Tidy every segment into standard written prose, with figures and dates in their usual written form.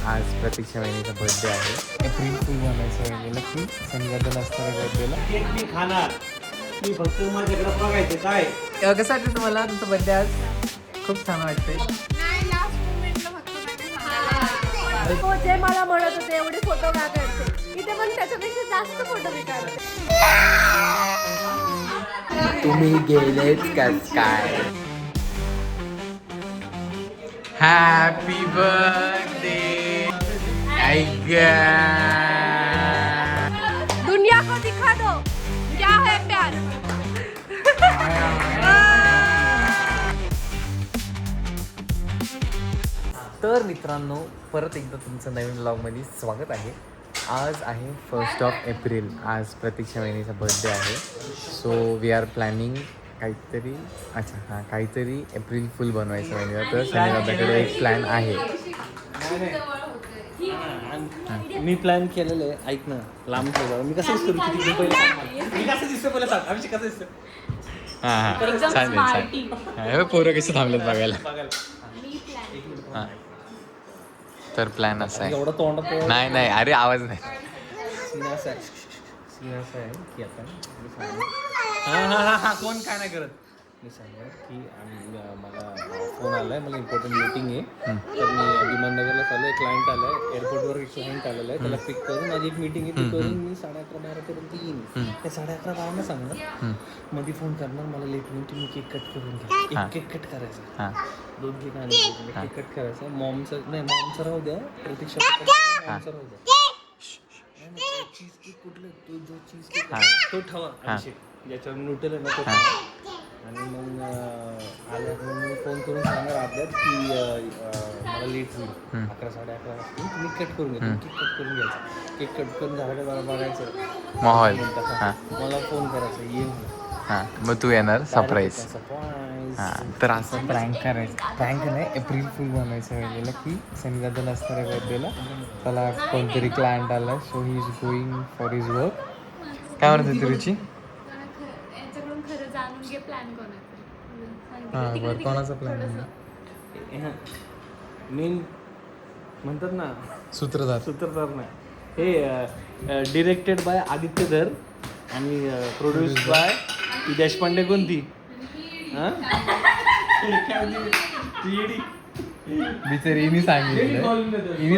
आज प्रतीक्षा वहिनीचा बर्थडे आहे. April fool म्हणायचं वहिनीला की संध्याकाळ असताना बर्थडेला केक मी खाणार. मी फक्त माझ्याकडे बघायचं काय. कसं वाटतं तुम्हाला तुमचा बर्थडे आज? खूप छान वाटतंय. हो, जे मला म्हणत होते एवढे फोटो का काढते, इथे पण त्याच्यापेक्षा जास्त फोटो मी काढते. तुम्ही गेलेच कस काय? हॅपी बर्थडे दुनिया को दिखा दो क्या है प्यार. तर मित्रांनो, परत एकदा तुमचं नवीन व्लॉगमध्ये स्वागत आहे. आज आहे 1 एप्रिल. आज प्रतीक्षा वहिनीचा बर्थडे आहे. सो वी आर प्लॅनिंग काहीतरी एप्रिल फुल बनवायचं वहिनीला. तर शनिवारकडे एक प्लॅन आहे. मी प्लॅन केलेलं आहे. ऐक ना, लांब ठेवा. मी कसं दिसतो किती पहिले मी कसं दिसतो पहिलं सांग. आम्ही कसं दिसतो? छान. पोरं कसे थांबलेत बघायला. हां, तर प्लॅन असा आहे. एवढं तोंडात नाही अरे आवाज नाही. की आता हा कोण काय नाही करत. मी सांगा की मला फोन आला आहे. मला इम्पॉर्टंट मीटिंग आहे. तर मी विमाननगरला चालू आहे. क्लायंट आला आहे. एअरपोर्टवर एक क्लायंट आलेला आहे. त्याला पिक करून माझी एक मीटिंग आहे. ती करून मी 11:30-12पर्यंत येईन. त्या 11:30-12 सांगणार मध्ये फोन करणार मला लेट होईल. तुम्ही केक कट करून घ्या. एक केक कट करायचा. 2 केक आणायचे. केक कट करायचा. मॉमचं राहू द्या. प्रतीक्षा मॉमचं राहू द्या. चीज केक कुठलं तो जो चीज केक तो ठेवा. ज्याच्यावर न्यूटेल आहे ना तो ठेवा. आणि मग आल्यावर मी फोन करून सांगणार अर्ध्यात की मला लेट होईल. 11-11:30 वाजता तुम्ही कट करून घ्या. केक कट करून घ्यायचं. केक कट करून झालं मला बघायचं माहोल. मला फोन करायचा ये. हां, मग तू येणार सरप्राईज. तर असं प्रँक करायचं. प्रँक नाही, एप्रिल फुल बनवायचं वहिनीला की संध्याकाळ असणाऱ्या बर्थडेला त्याला कोणतरी क्लायंट आला. So he is going for his work. काय म्हणत होती रुची? यांच्याकडून खरं जाणून घे प्लॅन कोणाचा. हां, बरं. कोणाचा प्लॅन? मेन म्हणतात ना सूत्रधार नाही. हे डिरेक्टेड बाय आदित्य धर आणि प्रोड्यूस बाय ती देशपांडे. कोणती बिचारी हिने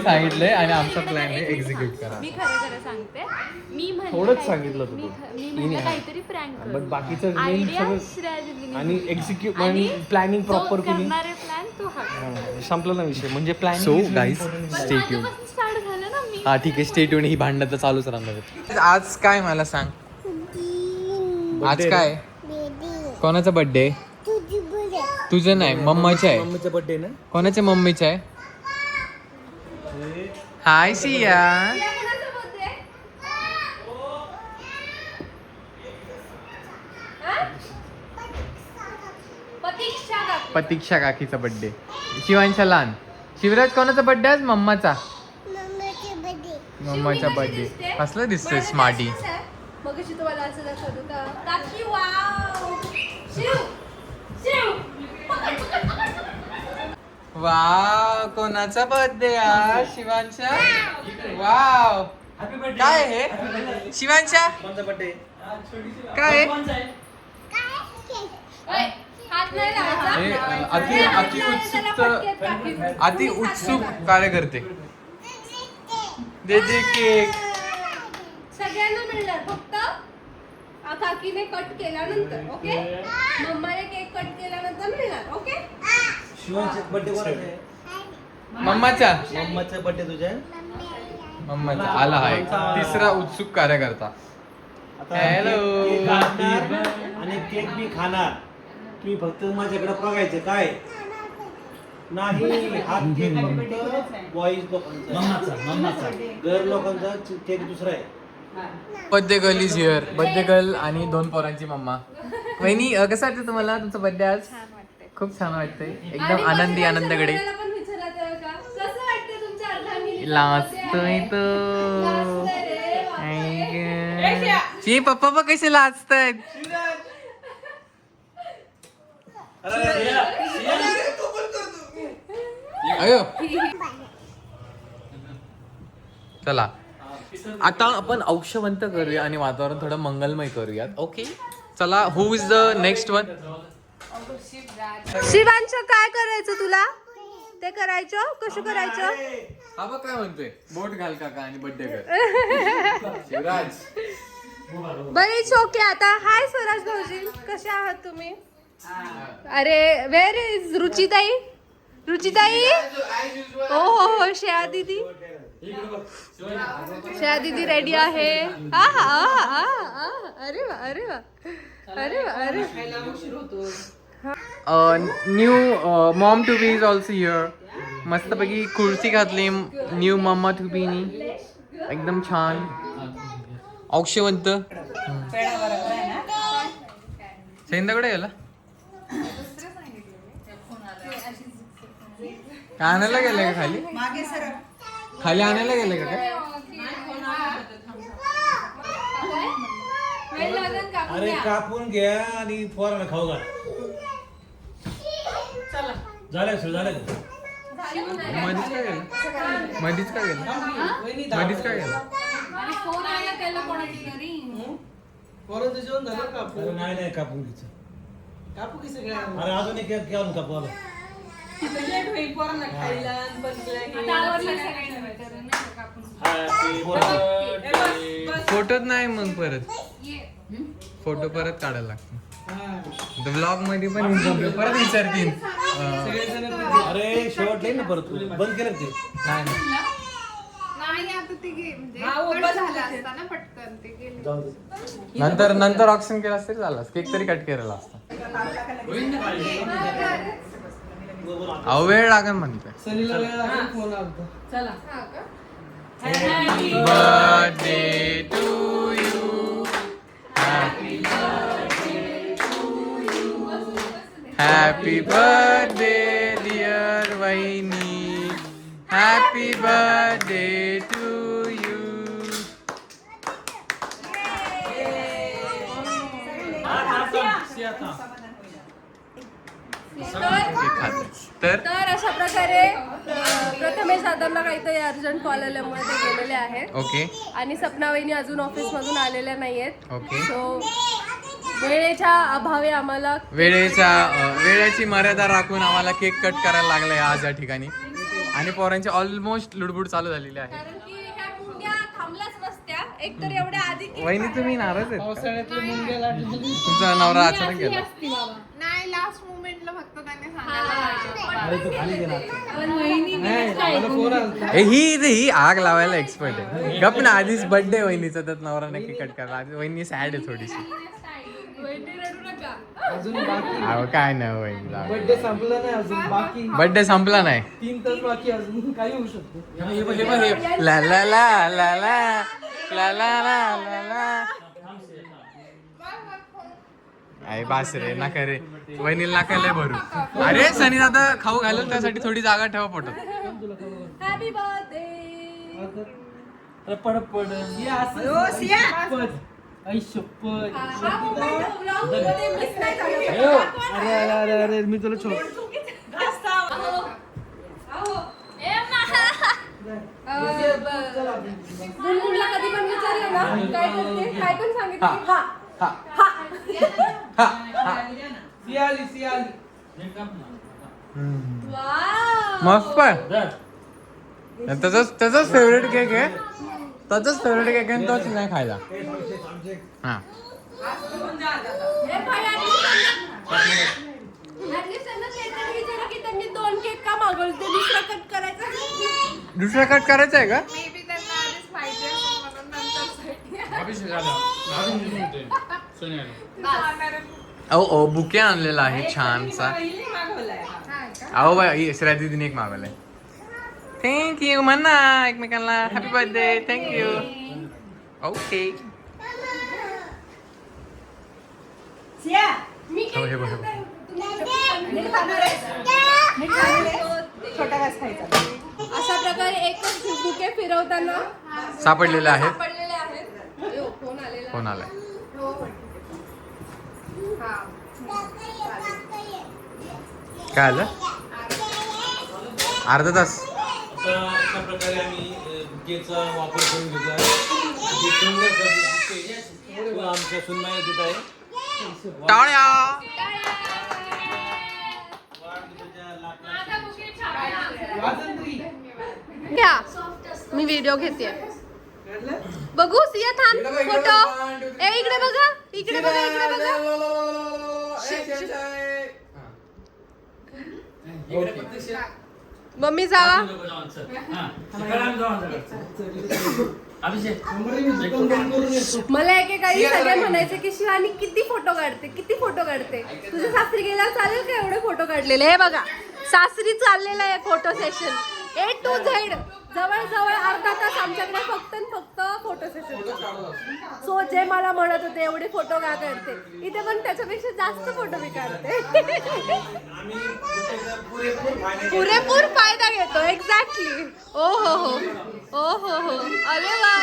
सांगितलंय आणि आमचा प्लॅन आहे एक्झिक्यूट करा. मी खरं सांगते, मी थोडंच सांगितलं होतं मी म्हणलं काहीतरी फ्रँक कर. बट बाकीचं मेन आयडिया सगळं श्रेया दिली आणि एक्झिक्यूट आणि प्लॅनिंग प्रॉपर कोणी करणारे प्लॅन तो हा. संपला ना विषय. म्हणजे planning. So guys stay tune. Start झालं ना मी. हा ठीक आहे, स्टे ट्यून. ही भांडणं तर चालूच राहणार. आज काय मला सांग, आज काय कोणाचा बर्थडे? तुझं नाही, मम्माचा आहे. मम्मीचा बर्थडे ना. कोणाच्या मम्मीचा आहे? हाय सिया. प्रतीक्षा काकीचा बर्थडे. शिवांशा लहान. शिवराज कोणाचा बर्थडे आज? मम्माचा बर्थडे. कसलं दिसतोय स्मार्टी. मग तुम्हाला असं दाखवतो का काकी? वाव शिव शिव. वाव, कोणाचा बर्थडे आज? शिवांशा. वाव, काय हे शिवांशा? बर्थडे काय हात नाही लावायचा. अति उत्सुक कार्य करते. दे केक. सगळ्यांना मिळणार, फक्त काकीने कट केल्यानंतर. ओके, मम्माने केक कट केल्यानंतर मिळणार. ओके. शिवांचा बर्थडे कोणाचा आहे? मम्माचा बर्थडे तुझ्या. मम्माचा आला हा एक तिसरा उत्सुक कार्यकर्ता. हॅलो. आणि केक मी खाणार. तुम्ही फक्त माझ्याकडे बघायचं काय. नाही हा केक फक्त बॉईज लोकांचा. गर्ल लोकांचा केक दुसरा आहे. Birthday girl is here. Birthday girl आणि 2 पोरांची मम्मा. वहिनी, कसं वाटतं तुम्हाला तुमचा बर्थडे आज? खूप छान वाटतंय. एकदम आनंदी आनंदकडे लाजतोय तो. पप्पा कसे लाजतायत. अयो चला आता आपण औक्षवंत करूया आणि वातावरण थोडं मंगलमय करूयात. ओके चला, who is the next one? Shivansh काय करायचं तुला? ते करायचं कसं करायचं? हा बघ काय म्हणतोय, बोट घाल काका आणि बर्थडे कर. शिवराज बरीच ओके. आता हाय स्वराज भाऊजी, कसे आहात तुम्ही? अरे वेर इज रुचिताई? रुचिताई हो हो हो. श्रेया दीदी, श्रेया दीदी रेडी आहे. अरे वा अरे वा अरे वा अरे. New mom to be is also here. मस्तपैकी कुर्ती घातली न्यू मम्मा टू बीनी, एकदम छान औक्षवंत. सेंदाकडे गेला आणायला गेले का खाली? खाली आणायला गेले का काय? अरे कापून घ्या आणि पोराला खाऊ घाल. झालं सुरू झालं. मधीच काय गेलं? मधीच काय गेलं? मधीच काय गेलं? अरे नाही नाही कापून घ्यायचं. अरे अजून एक घेऊन कापू आला. फोटोच नाही मग परत फोटो परत काढायला लागतो. ब्लॉग मध्ये पण परत विचारतील. अरे शेवट नाही ना परत तू बंद केलं ते. नंतर ऑप्शन केला तरी झाला, केक तरी कट केलेला असता. अहो वेळ लागेल म्हणतोय. Birthday to you, happy birthday dear वहिनी, हॅपी बर्थडे टू यू. तर अशा प्रकारे प्रथमेश दादांना काहीतरी अर्जंट कॉल आल्यामुळे ते गेलेले आहेत. ओके आणि सपना वहिनी अजून ऑफिस मधून आलेल्या नाहीयेत. ओके. सो वेळेच्या अभावी आम्हाला वेळेची मर्यादा राखून आम्हाला केक कट करायला लागलाय आज या ठिकाणी. आणि पोरांची ऑलमोस्ट लुडबुड चालू झालेली आहे. कारण की ह्या मुंग्या थांबल्याच नसत्या एकतर एवढ्या आधी केक वहिनी तुम्ही नाराज आहेत का? तुमचा नवरा अचानक गेला. नाही, लास्ट मोमेंटला फक्त त्यांनी सांगायला अरे तू खाली गेला. ही आग लावायला एक्सपर्ट आहे. गप ना, आधीच बर्थडे वहिनीचा, त्यात नवरा नक्की कट करा. आधी वहिनी सॅड आहे थोडीशी. अहो काय नाही वहिनी, बर्थडे संपला नाही अजून, बाकी बर्थडे संपला नाही. 3 तास बाकी, अजून काही होऊ शकतो. ला ला ला ला ला ला ला ला ला ला. अरे बास रे, नका रे वहिनीला नका लय भरू. अरे सनी दादा खाऊ घालेल त्यासाठी थोडी जागा ठेवा पोटात. Happy birthday. अरे पड आई शपथ. अरे मी तुला गुणगुणला कधी पण विचारलं ना काय करते, काय पण सांगितलं की हा वाव. मस्त आहे. त्याचाच फेवरेट केक आहे. त्याचाच फेवरेट केक आहे, तोच नाही खायला. हा त्यांनी 2 केक का मागवले, ते दुसरा कट करायचा. दुसरा कट करायचा आहे का? मे बी त्यांना आधीच माहिती असेल म्हणून अहो बुके आणलेला आहे छानसा. अहो बाई श्रेया दीदीने एक मागवलाय. थँक्यू म्हणा एकमेकांना. Happy birthday. थँक्यू. ओके. हो हे बघ. अशा प्रकारे एकच बुके फिरवताना सापडलेले आहेत. फोन आलेला. काय आलं? अर्धा तास आता अशा प्रकारे आम्ही बुकेचा वापर करून घेतो आहे. अति सुंदर बुके तो आमच्या सुनमाई देत आहे. टाळ्या. घ्या मी व्हिडिओ घेते बघू सिया थांब फोटो ए इकडे बघा इकडे बघा इकडे बघा मम्मी जावा मला एकेकाळी सगळे म्हणायचे की शिवानी किती फोटो काढते तुझ्या सासरी गेल्यावर चालेल का एवढे फोटो काढलेले हे बघा सासरी चाललेला आहे photo session A to Z जवळ अर्धा तास आमच्याकडे फक्त फोटो सेशन सो जे मला म्हणत होते एवढे फोटो का काढते इथे पण त्याच्यापेक्षा जास्त फोटो मी काढते पुरेपूर फायदा घेतो एक्झॅक्टली ओ हो अरे वा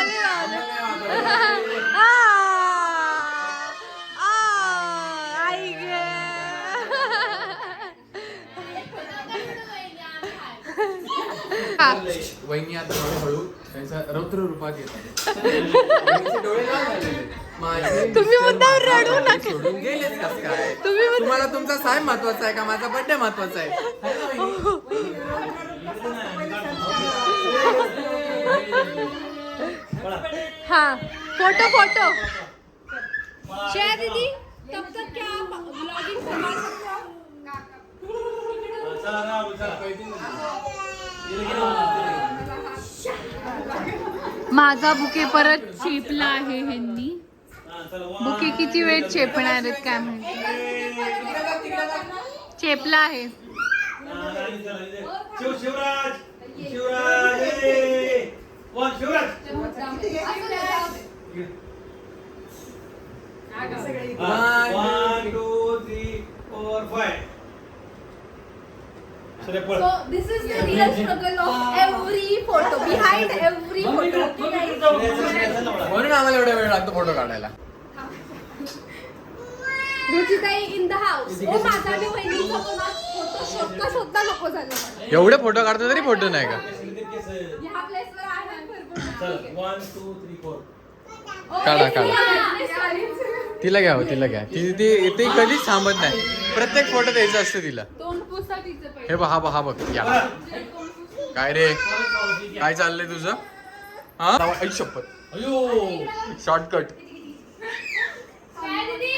आई गे वहिनी आता हळूहळू त्यांचा रौद्र रूपात येतात. डोळे लाल झालेले. माझे तुम्ही मुद्दाम रडू नका. सोडून गेलेच कसं काय तुम्ही तुम्हाला तुमचा साय महत्वाचा आहे का माझा बर्थडे महत्वाचा आहे? हाँ फोटो शेयर दीदी तब तक क्या व्लॉगिंग करवा सकते हो माझा बुके परत चेपला आहे ह्यांनी बुके किती वेळ चेपणार आहेत काय माहिती चेपला आहे So this is the real struggle of every photo, behind every photo. म्हणून आम्हाला एवढा वेळ लागतो फोटो काढायला. रुचिताई in the house. ओ माझा आणि वहिनीचा पण आज फोटो शोधता नको झालं. एवढे फोटो काढतो तरी फोटो नाही का? ह्या प्लेसवर आहे भरपूर. 1 2 3 4 काढा. तिला घ्या ती कधीच थांबत नाही. प्रत्येक फोटो द्यायचं असतं तिला. तोंड पुसा तिचं पहिले. हे बघ हा बघ या काय रे काय चाललंय तुझं हा आई शपथ अयो शॉर्टकट काय दीदी?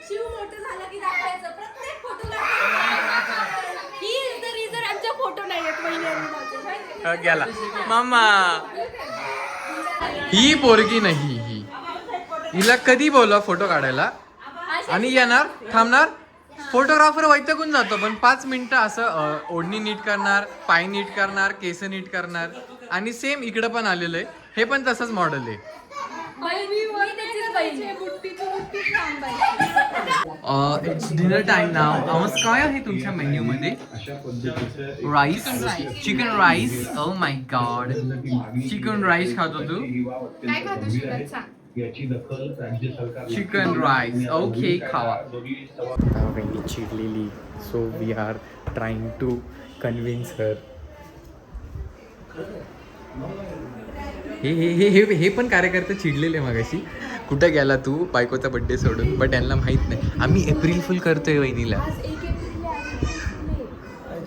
शिव मोठं झालं की दाखवायचं प्रत्येक photo he is the reason आमच्या फोटो नाही येत वहिनी आणि माझे. गेला मामा ही पोरगी नाही ही हिला कधी बोलवा फोटो काढायला आणि येणार थांबणार फोटोग्राफर वैतकून जातो पण 5 मिनिटं असं ओढणी नीट करणार पाय नीट करणार केस नीट करणार आणि सेम इकडं पण आलेलं आहे हे पण तसंच मॉडेल आहे. इट्स डिनर टाइम नाव आवाज काय आहे तुमच्या मेन्यू मध्ये rice chicken rice oh my God chicken rice खातो तू काय खातो शिवराज सांग चिकन राईस ओके खावा वहिनी चिडलेली so we are trying to convince her हे पण कार्यकर्ते चिडलेले मगाशी कुठं गेला तू बायकोचा बर्थडे सोडून बट यांना माहित नाही आम्ही एप्रिल फुल करतोय वहिनीला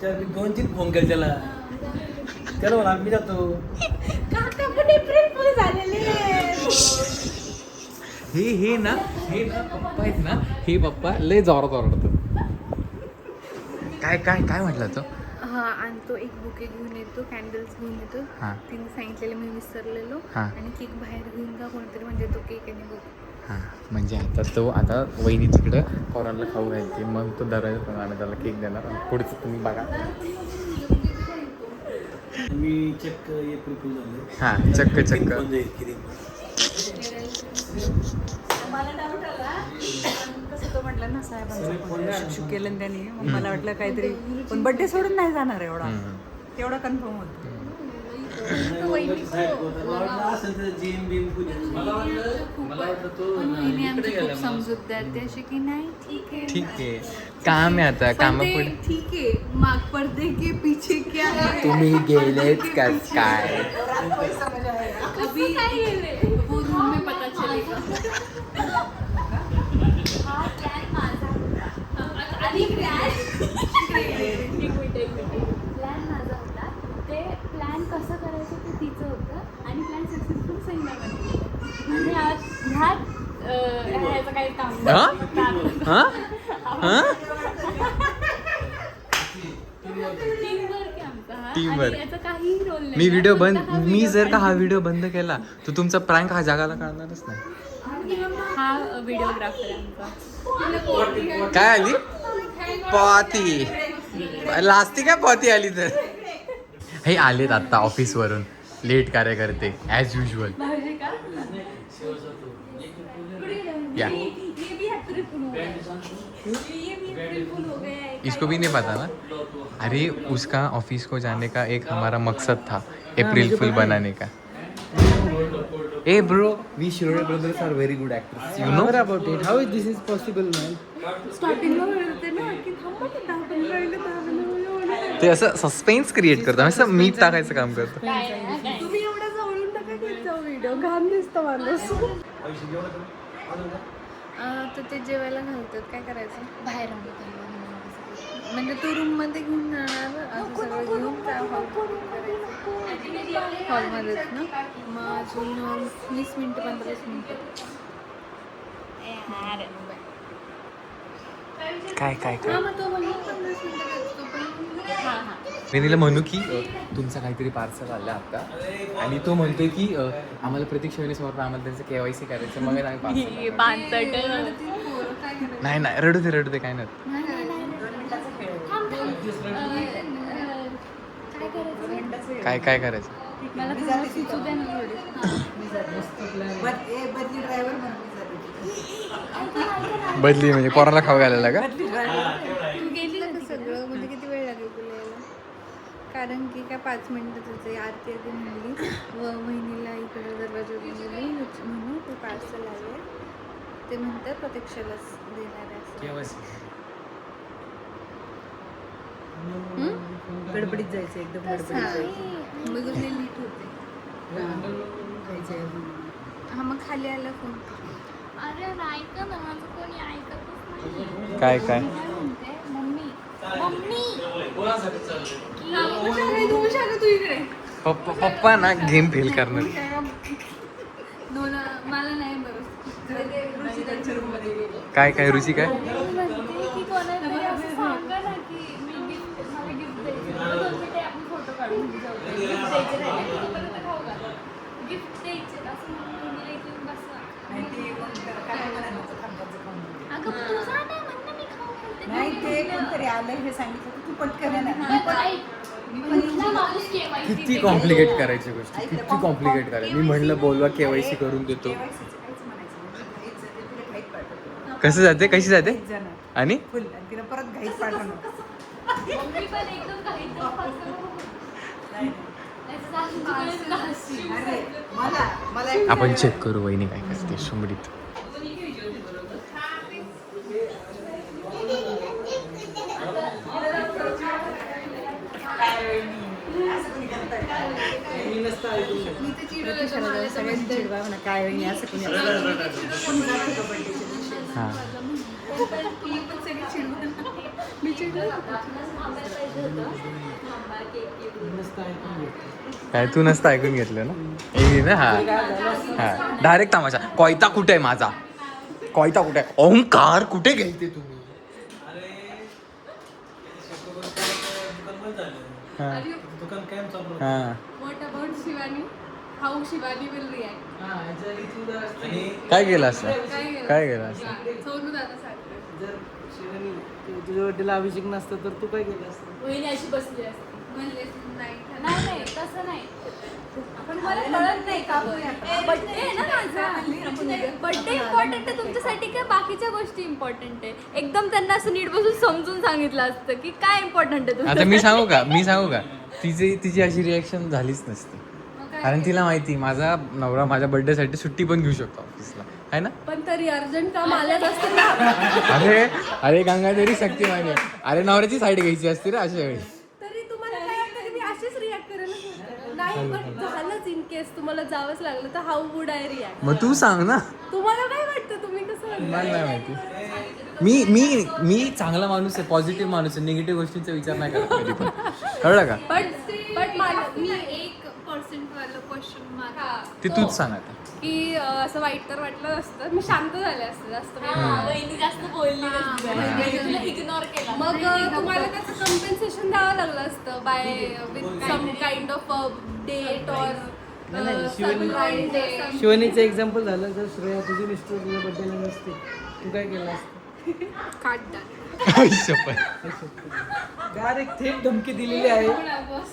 2-3 फोन केले त्याला मला मी जातो काका पण एप्रिल फुल झालेले. हे ना पप्पा आहेत ना हे पप्पा लय जोरात ओरडतात. काय म्हटलं तो हा आणि तो एक बुके घेऊन येतो कॅन्डल्स घेऊन येतो हा. तिने सांगितलेलं मी विसरलेलो हा. आणि केक बाहेर घेऊन जा कोणतरी म्हणजे तो केक आणि बघ हां म्हणजे आता वहिनी तिकडं पोरांना खाऊ घालते मग तो दरवाजा आणि त्याला केक देणार पुढचं तुम्ही बघा. मी चेक एप्रिल फुल झाले हां चक्क मला डाऊट आला कसं तो म्हटलं ना साहेबांचं शुक केलं त्यांनी मला वाटलं काहीतरी पण बर्थडे सोडून नाही जाणार एवढा कन्फर्म होतं खूप समजूतदार ते असे की नाही ठीक आहे ठीक आहे, काम आहे आता, पण काम ते पुढे. ठीक है माग पर्दे के पीछे क्या है तुम्ही गेलेत कस काय? अभी वो रूम में पता चलेगा. प्लॅन माझा होता ते प्लॅन कसं करायचं ते तिचं होतं आणि प्लॅन सक्सेसफुल सहीला आणि ह्यात ह्याचं काही काम हा? हा? टीमवर्क आहे आमचा हा Teamwork. आणि याचा काहीही रोल नाही. मी व्हिडिओ बंद, फक्त हा मी video जर का हा व्हिडिओ बंद केला तर तुमचा प्रँक हा जगाला कळणारच नाही. हा व्हिडिओग्राफर आहे आमचा. काय आली? पॉती लास्ती काय पॉती आली तर. हे आलेत आता ऑफिस वरून लेट कार्यकर्ते ॲज युजल. भाऊजी का? या ये भी अप्रैल फूल हो गया. ये भी अप्रैल फूल हो गया है. इसको भी नहीं पता ना. अरे उसका ऑफिस को जाने का एक हमारा मकसद था अप्रैल फुल बनाने का. ए bro, we Shirode brothers are very good actors, you know about it. How this is possible man? स्टार्टिंगला म्हणते ना की थांबा ते 10-15 राहिले 10 ते असं सस्पेन्स क्रिएट करतो, असं मीठ टाकायचं काम करतो. तुम्ही एवढा जवळून टाका घेत जाऊ व्हिडिओ घाम दिसतो माणूस. तर ते जेवायला घालतात काय करायचं बाहेर म्हणजे तू रूम मध्ये घेऊन जाणार असं सगळं घेऊन त्या हॉलमध्येच ना मग अजून 20 मिनिटं 15 मिनिटं काय काय काय हा मग तो म्हणून 15 मिनिटं देतो पण मी तिला म्हणू की तुमचं काहीतरी पार्सल आलं आता आणि तो म्हणतोय की आम्हाला प्रतीक्षा वेळेस आम्हाला त्यांचं KYC करायचं, मग आम्ही नाही नाही रडू दे काय नाही. काय करायचं? मला थोडं सुचू द्या ना बदली म्हणजे पोराला खाऊ घालायला का? तू गेली ना सगळं म्हणजे किती वेळ लागेल तुला यायला कारण की काय 5 मिनिटात होते आरती म्हणली व वहिनीला इकडे दरवाजा गेली म्हणून ते पार्सल आले ते म्हणतात प्रतीक्षालाच देणार आहे गडबडीत जायचं एकदम गडबडीत नीट होते हा मग खाली आला फोन अरे ऐका ना माझं कोणी ऐकतच नाही. काय काय म्हणते मम्मी तू इकडे पप्पा ना गेम फेल करणार. मला नाही बरोबर काय रुची काय म्हणते की कोणाला असं सांगा ना की मी गिफ्ट मला गिफ्ट द्यायचं ते आपण फोटो काढून गिफ्ट द्यायचे राहिले तोपर्यंत खाऊ घाला गिफ्ट द्यायचे असं म्हणून येऊन बसला अगं तू जा नाही म्हण ना मी खाऊ घालते नाही ते कोणतरी आलं हे सांगितलं तू पटकन आहे किती कॉम्प्लिकेट करायची गोष्ट, किती कॉम्प्लिकेट करायची. मी म्हणलं बोलवा KYC करून देतो. कसं जाते कशी जाते आणि तिला परत घाईत पाठवणं मम्मी पण एकदम काही आपण चेक करू वहिनी काय करते सुमडीत. काय असं कोणी हां काय तू नसतं ऐकून घेतलं ना हा डायरेक्ट तमाशा. कोयता कुठे आहे माझा, कोयता कुठे आहे, ओंकार कुठे घ्यायचे तुम्ही. दुकान कायम चालू हां What about Shivani? How Shivani will react? आणि काय केलं असं, काय केलं असं. सोनू दादा सांगते. जर शिवानी तुझ्या बड्डेला अभिषेक नसतं तर तू काय केलं असतं? वहिनी अशी बसली असते. म्हणले नाही नाही तसं नाही पण मला कळत नाही का बर्थडे आहे ना माझा. बर्थडे इम्पॉर्टंट आहे तुमच्यासाठी काय बाकीच्या गोष्टी इम्पॉर्टंट आहे. एकदम त्यांना असं नीट बसून समजून सांगितलं असतं की काय इम्पॉर्टंट आहे आता मी सांगू का तिची अशी रिॲक्शन झालीच नसती. कारण तिला माहिती माझा नवरा माझ्या बर्थडे साठी सुट्टी पण घेऊ शकतो ऑफिसला, आहे ना? पण तरी अर्जंट काम आल्याच असतं ना. अरे अरे गंगाधरी शक्ती माहिती, अरे नवऱ्याची साईड घ्यायची असते रे अशा वेळी. तरी तुम्हाला काय वाटतं की मी अशीच रिॲक्ट करेल? नाही, पण झालंच इन केस तुम्हाला जावंच लागलं तर हाऊ वुड आय रिॲक्ट? मग तू सांग ना. तुम्हाला काय वाटतं, तुम्ही कसं म्हणता? मला नाही माहिती. मी चांगला माणूस आहे, पॉझिटिव्ह माणूस आहे, निगेटिव्ह गोष्टींचा विचार नाही करत कधी पण, कळलं का? पण मी 1% वाला क्वेश्चन मार्क ते तूच सांग आता. की असं वाईट तर वाटलं असतं, मी शांत झाले असते जास्त वेळ. वहिनी जास्त बोलली नसती. तुला इग्नोर केला. मग तुम्हाला त्याचं कम्पेन्सेशन द्यावं लागलं असतं by with some kind of date or surprise day. शिवानीचं एक्झाम्पल झालं जर श्रेया तुझी मिस्टर तुझ्या बर्थडेला नसते तू काय केलं असतं? डायरेक्ट थेट धमकी दिलेली आहे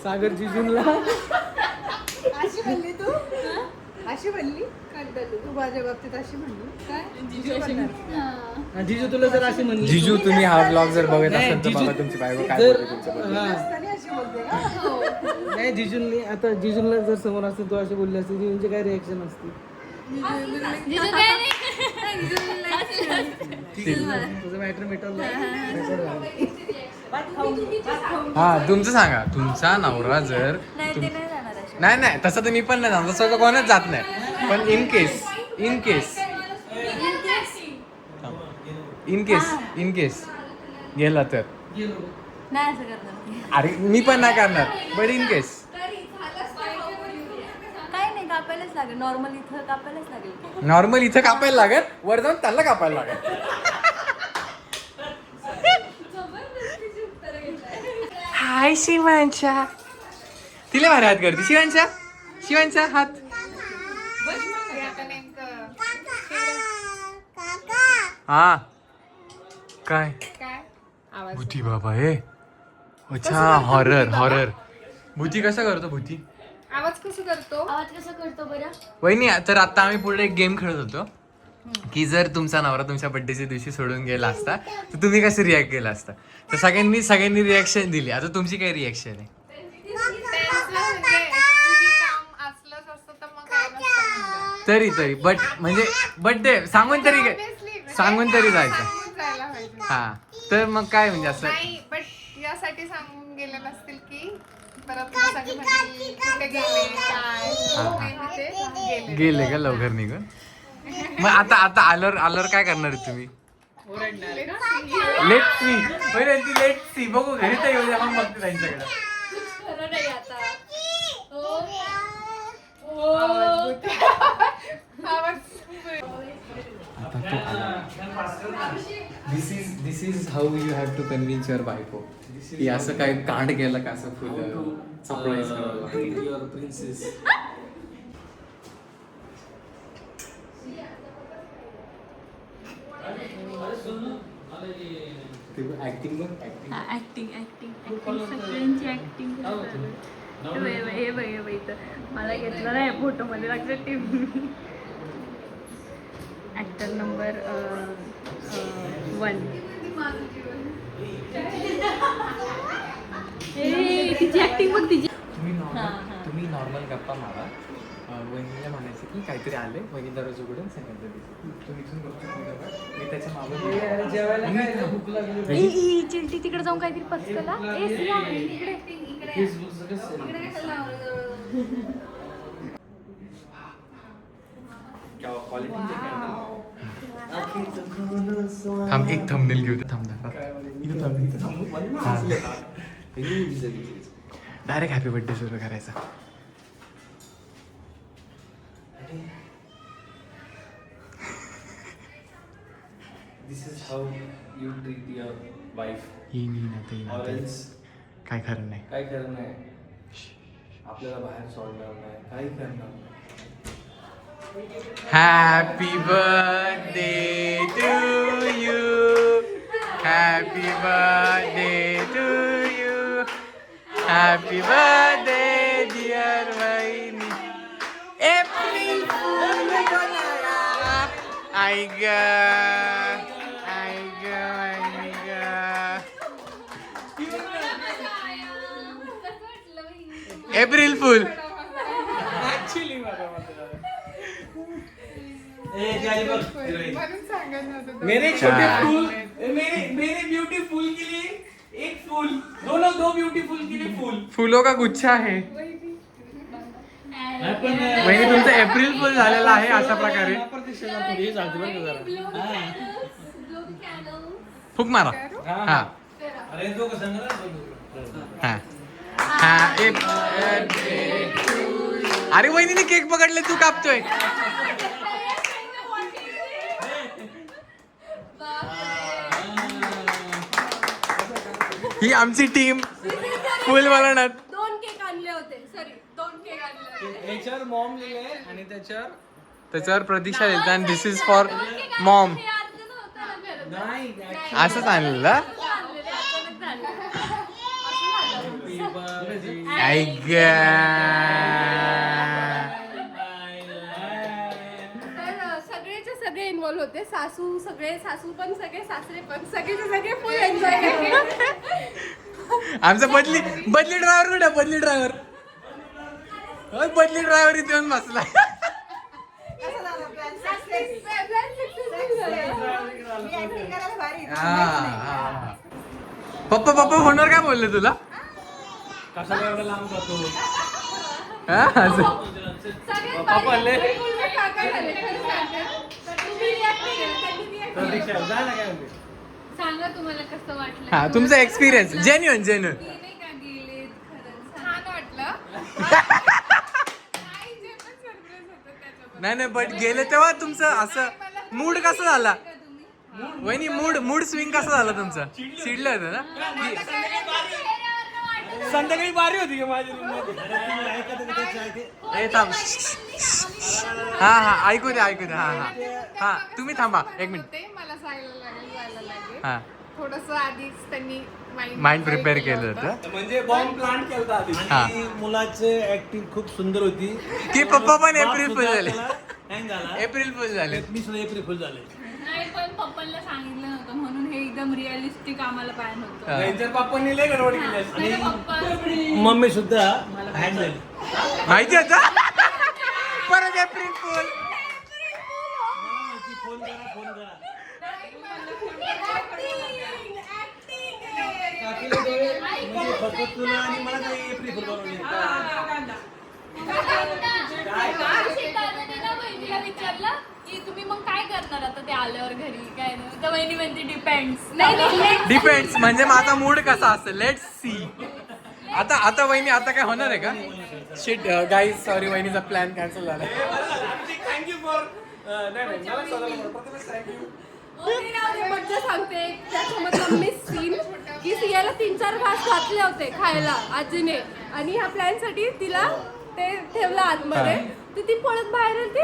सागर जिजूनला. अशी म्हणली तू? अशी म्हणली तू माझ्या बाबतीत अशी म्हणली काय? जिजू तुला जर अशी म्हणली जिजू तुम्ही हा ब्लॉग जर बघत नाही, असाल तर जिजू- बघा तुमची बायको काय जर बोलते तुमच्याबद्दल. आणि अशी बोलते का? नाही जिजूंनी आता जिजूनला जर समोर असते तू अशी बोलली असते जिजूंची काय रिएक्शन असते? जिजू काय नाही. तुझं मॅटर मिटवलं. हा तुमचं सांगा, तुमचा नवरा जर नाही ते नाही जाणार अशा. नाही तसं तर मी पण नाही जाणार, तसं तर कोणच जात नाही. पण इन केस गेला तर नाही असं करणार. अरे मी पण नाही करणार, बट इन केस काय नाही, कापायलाच लागेल. नॉर्मल इथं कापायलाच लागेल. नॉर्मल इथं कापायला लागेल, वर जाऊन त्याला कापायला लागेल. हाय शिवांच्या, तिला भारी हात करते. शिवांच्या हात. आता नेमकं हा काय काय आवाज भूती बाबा हे. अच्छा हॉरर. भूती कसं करतो भूती? आवाज कसं करतो? आवाज कसा करतो बरं? वहिनी तर आता आम्ही पुढे एक गेम खेळत होतो की जर तुमचा नवरा तुमच्या बर्थडेच्या दिवशी सोडून गेला असता तर तुम्ही कसं रिॲक्ट केला असता. तर सगळ्यांनी रिॲक्शन दिली. आता तुमची काय रिॲक्शन आहे? त्यांचं म्हणजे तुझी काम असलंच असतं तर मग काय नसतं म्हणलं. तरी बट म्हणजे बर्थडे सांगून तरी Obviously, म्हणजे सांगून तरी जायचं. सांगून जायला पाहिजे. हा तर मग काय म्हणजे असं नाही बट यासाठी सांगून गेले नसतील की परत मग सगळे म्हणतील, कुठे गेले काय नेहमी ते गेले का लवकर निघून. मग आता आल्यावर काय करणार आहे तुम्ही? लेट सी पहिले ती लेट सी बघू घरी तर येऊ द्या मग बघते त्यांच्याकडे. खरं नाही आता. This is how you have to convince your बायको की असं काय कांड केलं का असं फुल सरप्राईज करावं. प्रिन्सेस ऍक्टिंग बघ ऍक्टिंग सगळ्यांची ऍक्टिंग. हे बाई तर मला घेतलं नाही फोटो मध्ये. लक्षात ठेव. Actor number 1. तिची ऍक्टिंग बघ तिची. तुम्ही नॉर्मल गप्पा मारा. वहिनीला म्हणायचं की काहीतरी आले, वहिनी दरवाजा उघडून सांगितलं तुम्ही इथून मी त्याच्या मागे भूक लागली. चिलटी तिकडे जाऊन काहीतरी पचकला. थांब एक थंबनेल घेऊ. डायरेक्ट हॅपी बर्थडे सुरू करायचा. This is how you treat your wife. Or else काय खरं नाही. काय खरं नाही. आपल्याला बाहेर सोडणार नाही, काही करणार नाही. Happy birthday to you. Happy birthday to you. Happy birthday dear वहिनी. एप्रिल फूल आई ग वहिनी ग. April fool. म्हणून सांगत नव्हतं. मेरे छोटे फूल मेरे ब्यूटीफुल के लिए एक फूल दो ब्यूटीफुल के लिए फूल फुलो का गुच्छा आहे. वहिनी तुमचं एप्रिल फुल झालेला आहे अशा प्रकारे. फुक मारा. हा अरे तो कसं हा हॅपी बर्थडे टू. अरे वहिनीने केक पकडले तू कापतोय. ही आमची टीम फुल बनवणार. 2 केक आणले होते. सॉरी 2 केक आणले होते. याच्यावर मॉम लिहिलंय आणि त्याच्यावर प्रतीक्षा लिहितं आणि दिस इज फॉर मॉम. हे अर्ध नव्हतं ना घरात. नाही असंच आणलेलं. आणलेले, अचानक झाले. आई तर सगळेचे सगळे इन्व्हॉल्व होते. सासू पण सगळे, सासरे पण सगळेचे सगळे फुल एन्जॉय केले. आमचा बदली ड्रायव्हर कुठे? बदली ड्रायव्हर इथे येऊन बसला. पप्पा फोनवर काय बोलले तुला? कशाला एवढं लांब जातो हा, असं. सगळ्यात भारी फुल काका झाले, खरं सांगते. तर तुम्ही react नाही केलं, त्यांनी react केलं. प्रतीक्षा जा ना काय म्हणते सांगा तुम्हाला कसं वाटलं. हा तुमचा एक्सपिरियन्स जेन्युइन गेले का गेले खरंच. छान वाटलं. नाही, जे पण surprise होतं त्याच्याबद्दल. नाही बट गेले तेव्हा तुमचं असं मूड कसं झाला? वहिनी मूड स्विंग कसं झाला तुमचं? चिडलं होतं ना? संध्याकाळी बारी होती का माझी ए थांब. हा ऐकू दे हा तुम्ही थांबा एक मिनिट. होते, मला जायला लागेल. हा थोडंसं आधीच त्यांनी माइंड प्रिपेअर केलं होतं. म्हणजे बॉम्ब प्लांट केलता आधी हा. आणि मुलाचे ऍक्टिंग खूप सुंदर होती. की पप्पा पण एप्रिल फुल झाले. हँग झाला एप्रिल फुल झाले. मी सुद्धा एप्रिल फुल झाले. नाही पण पप्पांना सांगितलं नव्हतं म्हणून हे एकदम रिअलिस्टिक आम्हाला पाहिजे नव्हतं. त्यांच्या पप्पांनी लय गडबड केली असती. नाही तर पप्पा मम्मी सुद्धा हँग झाली. माहिती होतं परत एप्रिल फुल. फोन करा काकीला डोळे म्हणजे फक्त तुला आणि मला काही एप्रिल फुल बनवली. बहिणीला विचारलं की तुम्ही मग काय करणार आता ते आल्यावर घरी काय नाही तर बहिणी म्हणते डिपेंड्स. नाही डिपेंड्स म्हणजे माझा मूड कसा असेल लेट्स सी. आता वहिनी आता काय होणार आहे का? शिट गाईज सॉरी वहिनीचा प्लॅन कॅन्सल झाला. थँक्यू फॉर नाही मला स्वतःला थँक्यू. म्हणजे सांगते त्याच्यामधला मिस सीन की सियाला 3-4 घास घातले होते खायला आजीने आणि ह्या प्लॅन साठी तिला ते ठेवलं आतमध्ये. तर ती पळत बाहेर आली.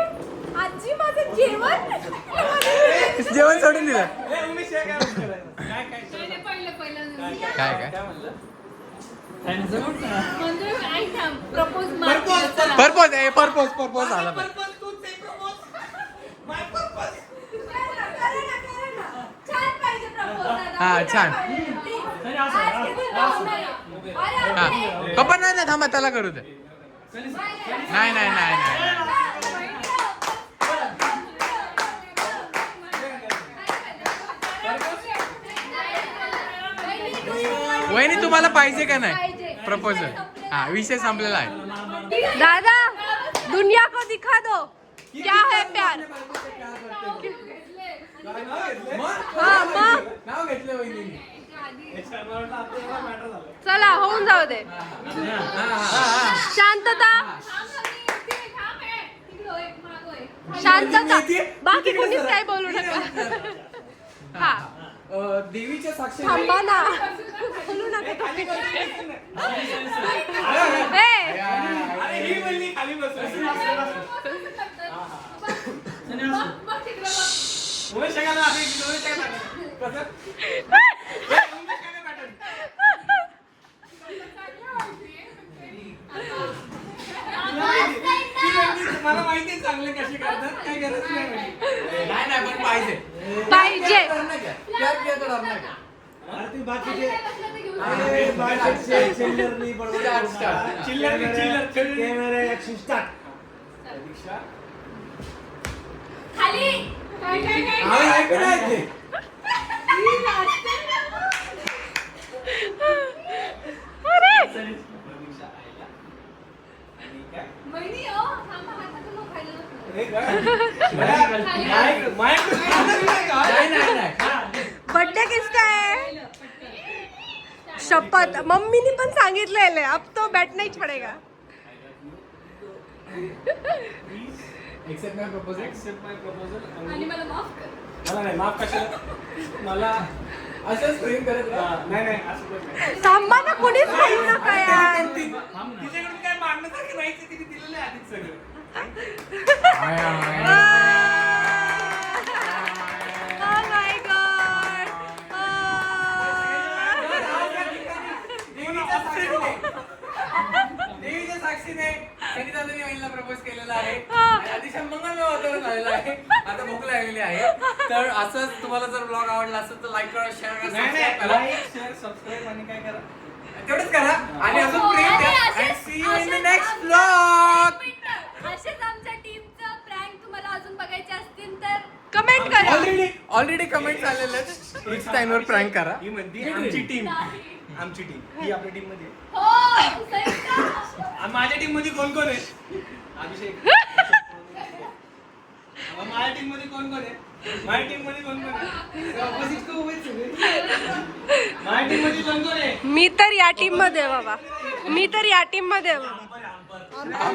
आजी माझं जेवण सोडून दिलं. काय पर्पज आला हा छान. हा पप्पा नाही थांबा त्याला करू दे. नाही वहिनी तुम्हाला पाहिजे का नाही प्रपोजल? हा विषय संपलेला आहे. दादा दुनिया को दिखा दो क्या है प्यार. हा मग नाव घेतलं वहिनी. चला होऊन जाऊ दे. शांतता बाकी कोणीच काही बोलू नका. हा देवीच्या साक्षी थांबा ना बोलू नका तुम्ही. मला माहिती चांगले कसे करतात काही गरज नाही. पण पाहिजे पाहिजे. अरे तुम्ही बाकीचे चिल्लर नाही चिल्लर कॅमेरा ऍक्शन स्टार्ट. खाली बहिणी हो थांबा हाताचं लोक खायला बर्थडे किसका है? शपथ मम्मीनी पण सांगितलेलं अब तो बैठना ही पडेगा. Accept my proposal. आणि मला माफ कर. मला नाही माफ कशाला मला असंच प्रेम करत नाही असं नाही. थांबा ना कोणीच बोलू नका यार. तिच्याकडून काय मागण्यासारखं नाही ते तिने दिलेलं आहे आधीच सगळं. Oh my God. देवीच्या साक्षीने सनिदादांनी वहिनीला प्रपोज केलेला आहे आणि अतिशय मंगलमय वातावरण झालेलं आहे. आता भूक लागलेली आहे. तर असंच तुम्हाला जर ब्लॉग आवडला असेल तर लाईक करा, शेअर करा, सबस्क्राईब करा. लाईक शेअर सबस्क्राईब आणि काय करा तेवढंच करा आणि अजून प्रेम द्या. आणि And see you in the असेच next vlog. असेच आमच्या टीमचं प्रँक तुम्हाला अजून बघायचे असतील तर कमेंट करा. ऑलरेडी कमेंट आलेले आहेत. रुचिताईंवर प्रँक करा. ही म्हणती आमची टीम आमची टीम ही आपल्या टीम मध्ये आहे. हो संयुक्ता. माझ्या टीम मध्ये कोण कोण आहे अभिषेक माझ्या टीम मध्ये कोण कोण आहे माझ्या टीम मध्ये कोण कोण आहे ऑपोजिट को उभे सगळे माझ्या टीम मध्ये कोण कोण आहे मी तर या टीम मध्ये आहे बाबा. मी तर या टीम मध्ये आहे बाबा.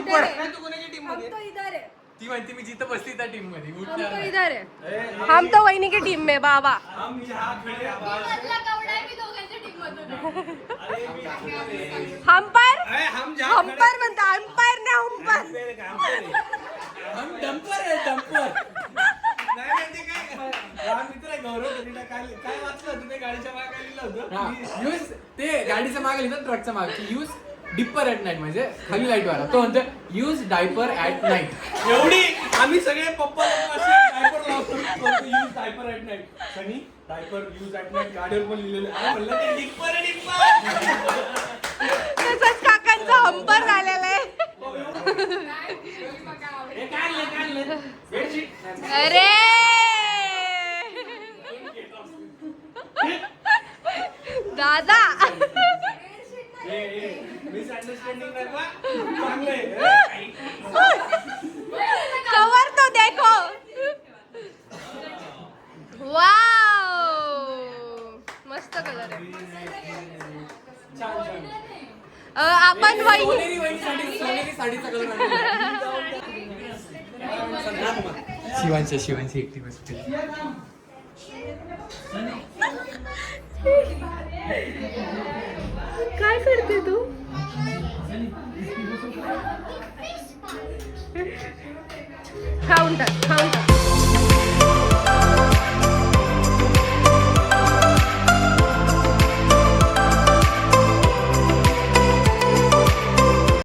काय तू कोणाच्या टीम मध्ये तो इधर है. ती म्हणते मी जिथं बसली त्या टीम मध्ये हम उठणार तो नाही. इधर है. हम तो वहिनी की टीम में बाबा. हम यहाँ खड़े हैं आवाज मधला कवडा आहे मी दोघांच्या टीम मधून. अरे मी अंपायर अरे हम जहाँ खड़े अंपायर म्हणता अंपायर नाही अंपायर. मेरे काम करे हम डंपर आहे डंपर. नाही माहिती काय लहान मित्र आहे गौरव कधीला काय काय वाचलं होतं ते गाडीच्या मागे काय लिहिलं होतं यूज ते गाडीचं मागे लिहिलं ट्रकचं मागे यूज डिपर ॲट नाईट म्हणजे खाली लाईट वाला तो म्हणतो यूज डायपर ॲट नाईट. एवढी आम्ही सगळे पप्पा असे डायपर लावतो use diaper at night Sunny diaper use at night गाडीवर पण लिहिलेलं आहे म्हणलं ते डिपर तसंच काकांचा हंपर झालेला आहे. हे काय आणलं काय आणलं बेडशीट अरे दादा मिसअंडरस्टँडिंग नाही बा चांगलं आहे कवर तो देखो. वाव मस्त कलर आहे. छान छान आपण वहिनी सोनेरी साडीचा कलर शिवांशी एकटी बसते. काय करते तू? खाऊन टाक खाऊन टाक.